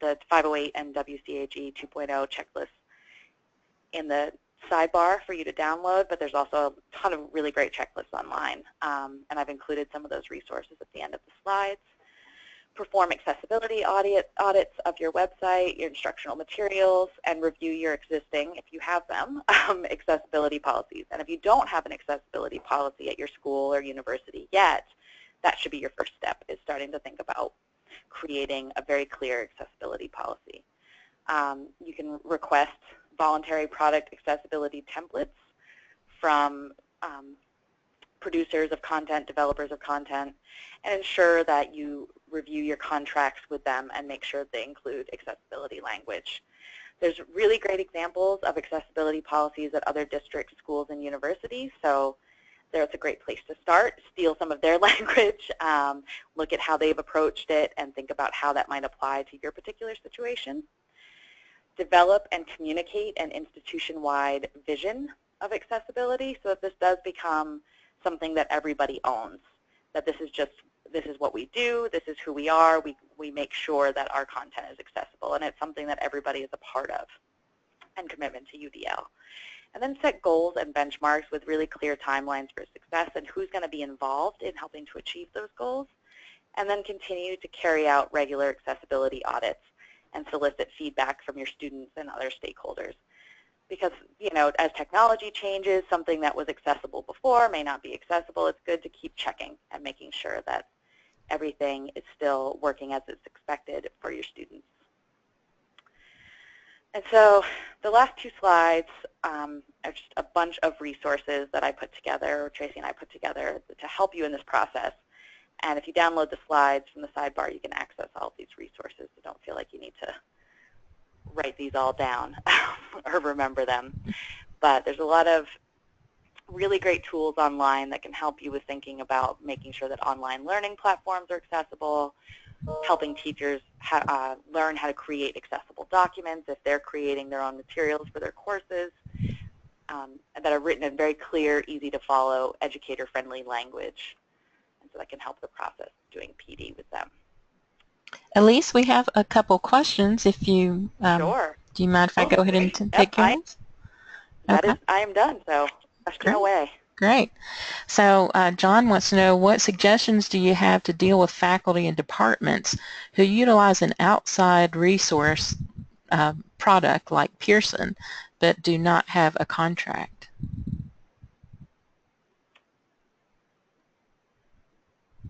the 508 and WCAG 2.0 checklists in the sidebar for you to download, but there's also a ton of really great checklists online, and I've included some of those resources at the end of the slides. Perform accessibility audits of your website, your instructional materials, and review your existing, if you have them, accessibility policies. And if you don't have an accessibility policy at your school or university yet, that should be your first step, is starting to think about creating a very clear accessibility policy. You can request voluntary product accessibility templates from producers of content, developers of content, and ensure that you review your contracts with them and make sure they include accessibility language. There's really great examples of accessibility policies at other districts, schools, and universities, so There's a great place to start. Steal some of their language, look at how they've approached it, and think about how that might apply to your particular situation. Develop and communicate an institution-wide vision of accessibility so that this does become something that everybody owns, that this is what we do, this is who we are, we make sure that our content is accessible, and it's something that everybody is a part of, and commitment to UDL. And then set goals and benchmarks with really clear timelines for success and who's going to be involved in helping to achieve those goals. And then continue to carry out regular accessibility audits and solicit feedback from your students and other stakeholders. Because, you know, as technology changes, something that was accessible before may not be accessible. It's good to keep checking and making sure that everything is still working as it's expected for your students. And so the last two slides are just a bunch of resources that I put together, or Tracy and I put together, to help you in this process. And if you download the slides from the sidebar, you can access all of these resources, so don't feel like you need to write these all down or remember them. But there's a lot of really great tools online that can help you with thinking about making sure that online learning platforms are accessible, helping teachers learn how to create accessible documents if they're creating their own materials for their courses that are written in very clear, easy to follow, educator-friendly language. And so that can help the process of doing PD with them. Elise, we have a couple questions. If you Sure. Do you mind if I go ahead and take yours? I am done, so question away. Great. So John wants to know, what suggestions do you have to deal with faculty and departments who utilize an outside resource product like Pearson but do not have a contract?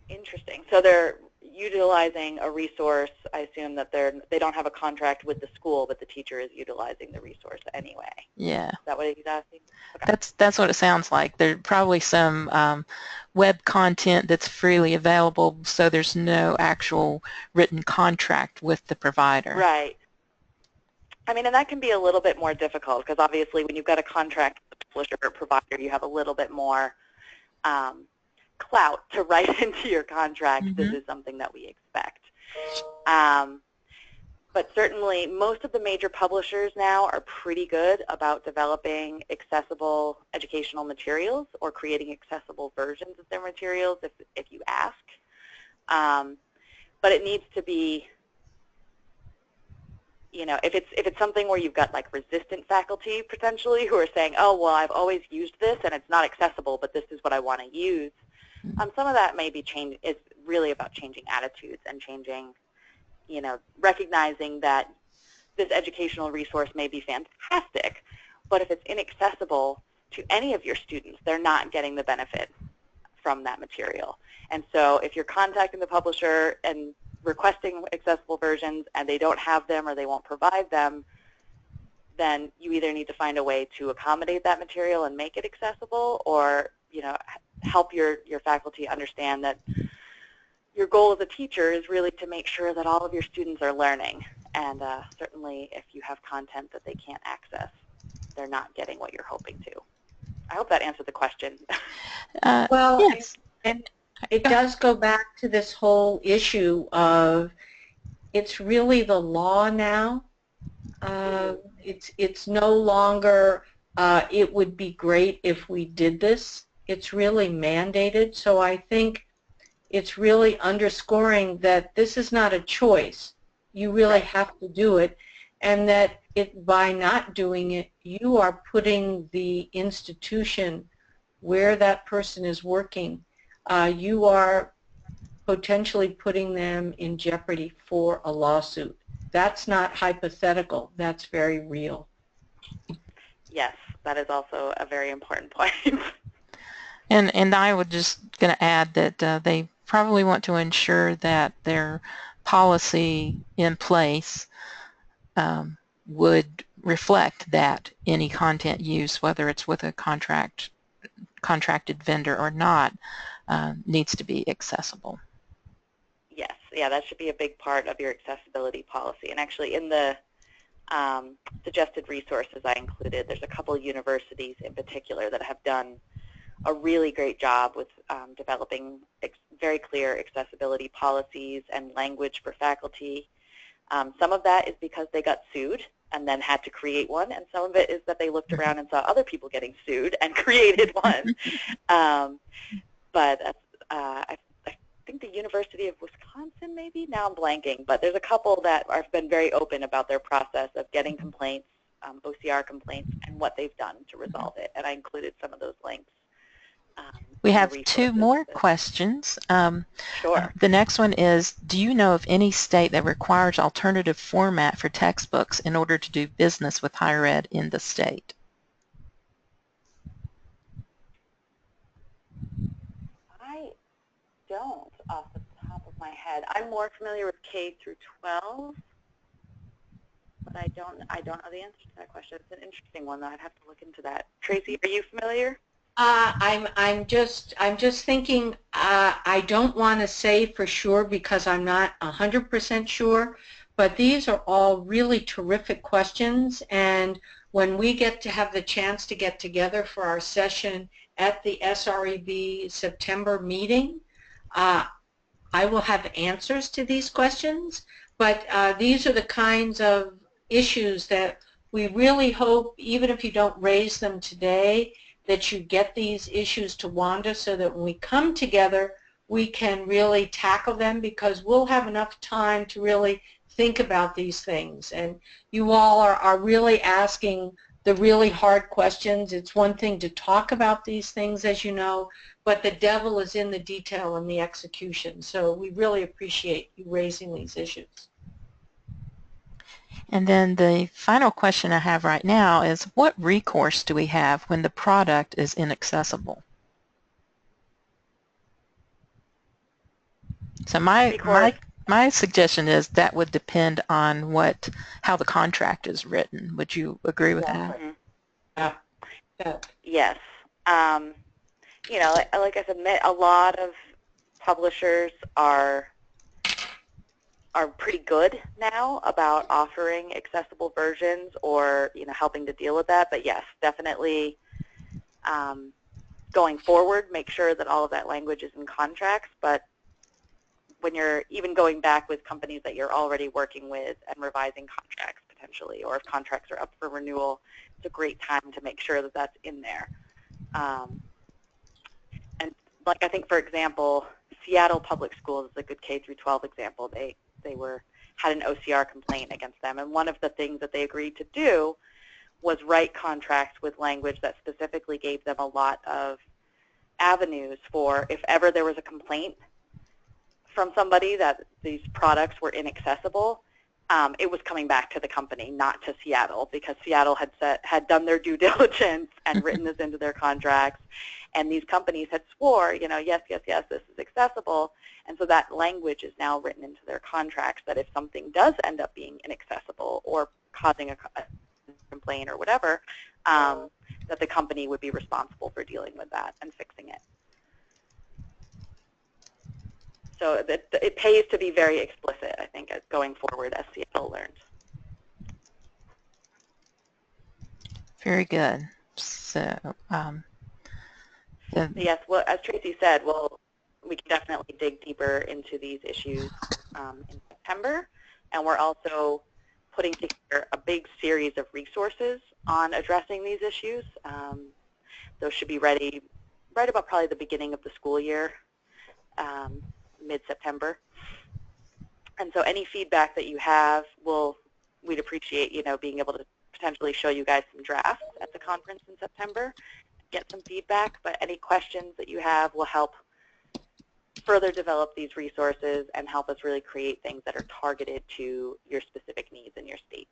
Interesting. So they're utilizing a resource. I assume that they don't have a contract with the school, but the teacher is utilizing the resource anyway. Yeah. Is that what he's asking? Okay. That's what it sounds like. There's probably some web content that's freely available, so there's no actual written contract with the provider. Right. I mean, and that can be a little bit more difficult because obviously when you've got a contract with the publisher or provider, you have a little bit more clout to write into your contract. Mm-hmm. This is something that we expect. But certainly most of the major publishers now are pretty good about developing accessible educational materials or creating accessible versions of their materials if you ask. But it needs to be, you know, if it's something where you've got like resistant faculty potentially who are saying, oh, well, I've always used this and it's not accessible, but this is what I want to use. Some of that may be it's really about changing attitudes and changing, you know, recognizing that this educational resource may be fantastic, but if it's inaccessible to any of your students, they're not getting the benefit from that material. And so if you're contacting the publisher and requesting accessible versions and they don't have them or they won't provide them, then you either need to find a way to accommodate that material and make it accessible, or, you know, help your faculty understand that your goal as a teacher is really to make sure that all of your students are learning. And certainly if you have content that they can't access, they're not getting what you're hoping to. I hope that answered the question. Well, yes. and it does go back to this whole issue of it's really the law now. It's no longer it would be great if we did this. It's really mandated. So I think it's really underscoring that this is not a choice. You really have to do it, and that by not doing it, you are putting the institution where that person is working, you are potentially putting them in jeopardy for a lawsuit. That's not hypothetical. That's very real. Yes, that is also a very important point. And I would just going to add that they probably want to ensure that their policy in place would reflect that any content use, whether it's with a contracted vendor or not, needs to be accessible. Yes, yeah, that should be a big part of your accessibility policy. And actually in the suggested resources I included, there's a couple of universities in particular that have done a really great job with developing very clear accessibility policies and language for faculty. Some of that is because they got sued and then had to create one, and some of it is that they looked around and saw other people getting sued and created one. But I think the University of Wisconsin, maybe, now I'm blanking, but there's a couple that have been very open about their process of getting complaints, OCR complaints, and what they've done to resolve it, and I included some of those links. We have two more questions. Sure. The next one is, do you know of any state that requires alternative format for textbooks in order to do business with higher ed in the state? I don't off the top of my head. I'm more familiar with K through 12, but I don't know the answer to that question. It's an interesting one, though. I'd have to look into that. Tracy, are you familiar? I'm just thinking. I don't want to say for sure because I'm not 100% sure, but these are all really terrific questions. And when we get to have the chance to get together for our session at the SREB September meeting, I will have answers to these questions. But these are the kinds of issues that we really hope, even if you don't raise them today, that you get these issues to Wanda so that when we come together, we can really tackle them, because we'll have enough time to really think about these things. And you all are really asking the really hard questions. It's one thing to talk about these things, as you know, but the devil is in the detail and the execution. So we really appreciate you raising these issues. And then the final question I have right now is, what recourse do we have when the product is inaccessible? So my suggestion is that would depend on how the contract is written. Would you agree with that? Yeah. Yes. You know, like I said, a lot of publishers are pretty good now about offering accessible versions, or helping to deal with that. But yes, definitely going forward, make sure that all of that language is in contracts. But when you're even going back with companies that you're already working with and revising contracts potentially, or if contracts are up for renewal, it's a great time to make sure that that's in there. And like, I think, for example, Seattle Public Schools is a good K through 12 example. They had an OCR complaint against them, and one of the things that they agreed to do was write contracts with language that specifically gave them a lot of avenues for, if ever there was a complaint from somebody that these products were inaccessible, it was coming back to the company, not to Seattle, because Seattle had done their due diligence and written this into their contracts, and these companies had swore, yes, this is accessible, and so that language is now written into their contracts that if something does end up being inaccessible or causing a complaint or whatever, that the company would be responsible for dealing with that and fixing it. So it pays to be very explicit, I think, going forward, as Seattle learned. Very good. So, yes, well, as Tracy said, we can definitely dig deeper into these issues in September, and we're also putting together a big series of resources on addressing these issues. Those should be ready right about probably the beginning of the school year, mid-September. And so any feedback that you have, we'd appreciate, being able to potentially show you guys some drafts at the conference in September, get some feedback. But any questions that you have will help further develop these resources and help us really create things that are targeted to your specific needs in your states.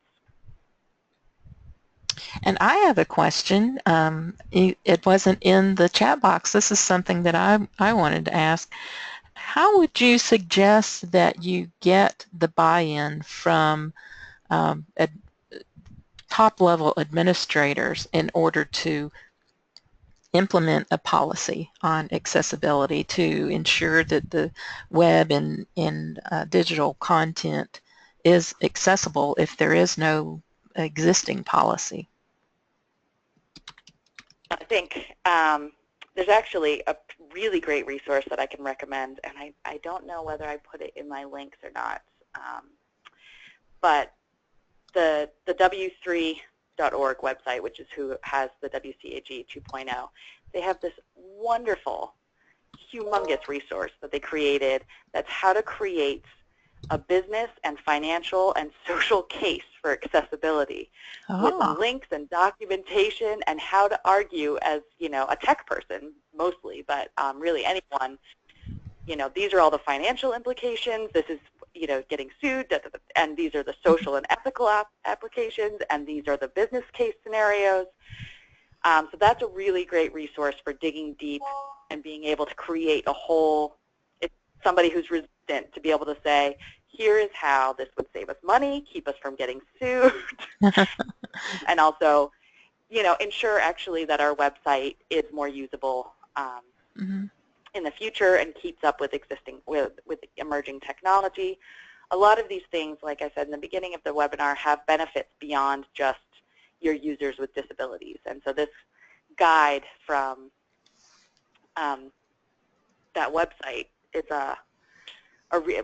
And I have a question. It wasn't in the chat box. This is something that I wanted to ask. How would you suggest that you get the buy-in from top-level administrators in order to implement a policy on accessibility to ensure that the web and digital content is accessible if there is no existing policy? I think there's actually a really great resource that I can recommend, and I don't know whether I put it in my links or not, but the W3.org website, which is who has the WCAG 2.0, they have this wonderful, humongous resource that they created that's how to create a business and financial and social case for accessibility with links and documentation and how to argue as, you know, a tech person mostly, but really anyone, you know, these are all the financial implications, this is, you know, getting sued, and these are the social and ethical applications, and these are the business case scenarios. So that's a really great resource for digging deep and being able to create a whole, it's somebody who's resistant to be able to say, here is how this would save us money, keep us from getting sued, and also, you know, ensure actually that our website is more usable in the future and keeps up with existing, with emerging technology. A lot of these things, like I said in the beginning of the webinar, have benefits beyond just your users with disabilities. And so this guide from that website is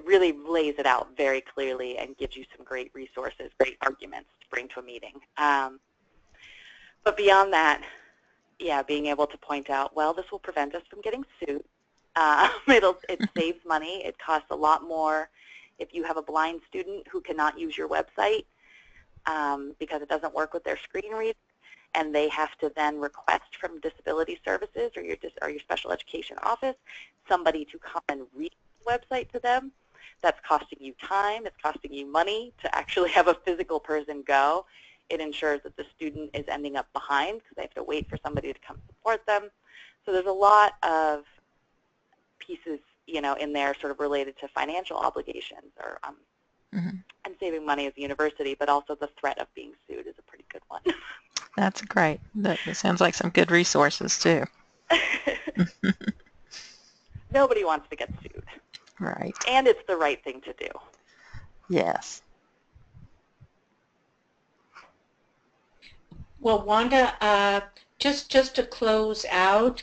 really lays it out very clearly and gives you some great resources, great arguments to bring to a meeting. But beyond that, yeah, being able to point out, well, this will prevent us from getting sued. It saves money. It costs a lot more if you have a blind student who cannot use your website because it doesn't work with their screen reader, and they have to then request from disability services or your special education office somebody to come and read the website to them. That's costing you time. It's costing you money to actually have a physical person go. It ensures that the student is ending up behind because they have to wait for somebody to come support them. So there's a lot of pieces, you know, in there sort of related to financial obligations or and saving money as a university, but also the threat of being sued is a pretty good one. That's great. That sounds like some good resources too. Nobody wants to get sued. Right. And it's the right thing to do. Yes. Well, Wanda, just to close out,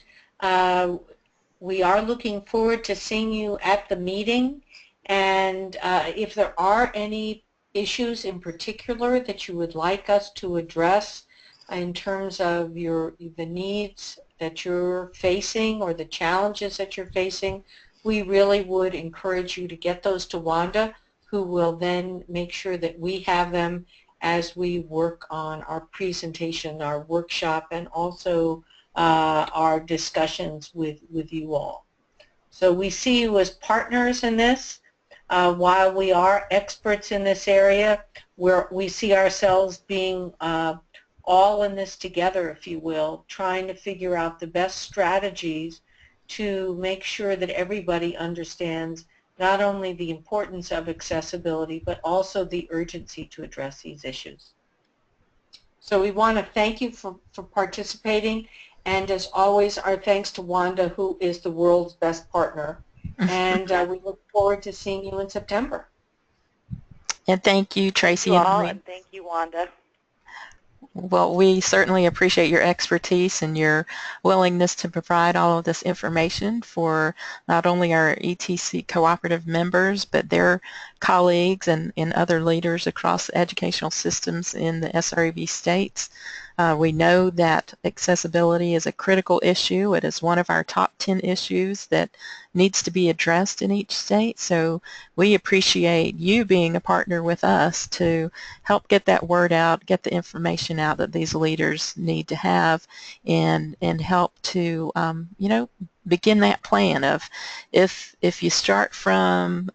we are looking forward to seeing you at the meeting, and if there are any issues in particular that you would like us to address in terms of the needs that you're facing or the challenges that you're facing, we really would encourage you to get those to Wanda, who will then make sure that we have them as we work on our presentation, our workshop, and also our discussions with you all. So we see you as partners in this. While we are experts in this area, we see ourselves being all in this together, if you will, trying to figure out the best strategies to make sure that everybody understands not only the importance of accessibility, but also the urgency to address these issues. So we want to thank you for participating, and as always, our thanks to Wanda, who is the world's best partner. And we look forward to seeing you in September. And thank you, Tracy. Thank you all, and thank you, Wanda. Well, we certainly appreciate your expertise and your willingness to provide all of this information for not only our ETC cooperative members, but their colleagues and other leaders across educational systems in the SREB states. We know that accessibility is a critical issue. It is one of our top 10 issues that needs to be addressed in each state. So we appreciate you being a partner with us to help get that word out, get the information out that these leaders need to have, and help to you know, begin that plan of if you start from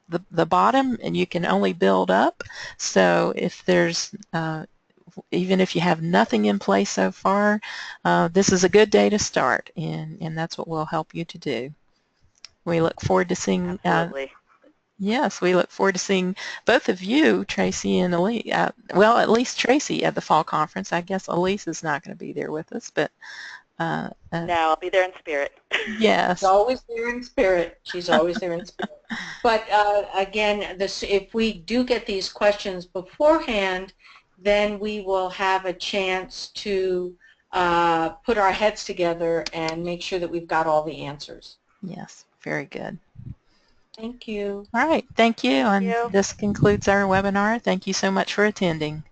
the bottom and you can only build up. So if there's even if you have nothing in place so far, this is a good day to start, and that's what we'll help you to do. We look forward to seeing. Yes, we look forward to seeing both of you, Tracy and Elise. Well, at least Tracy at the fall conference. I guess Elise is not going to be there with us, but no, I'll be there in spirit. Yes, she's always there in spirit. She's always there in spirit. But again, if we do get these questions beforehand, then we will have a chance to put our heads together and make sure that we've got all the answers. Yes, very good. Thank you. All right, thank you. Thank And you. this concludes our webinar. Thank you so much for attending.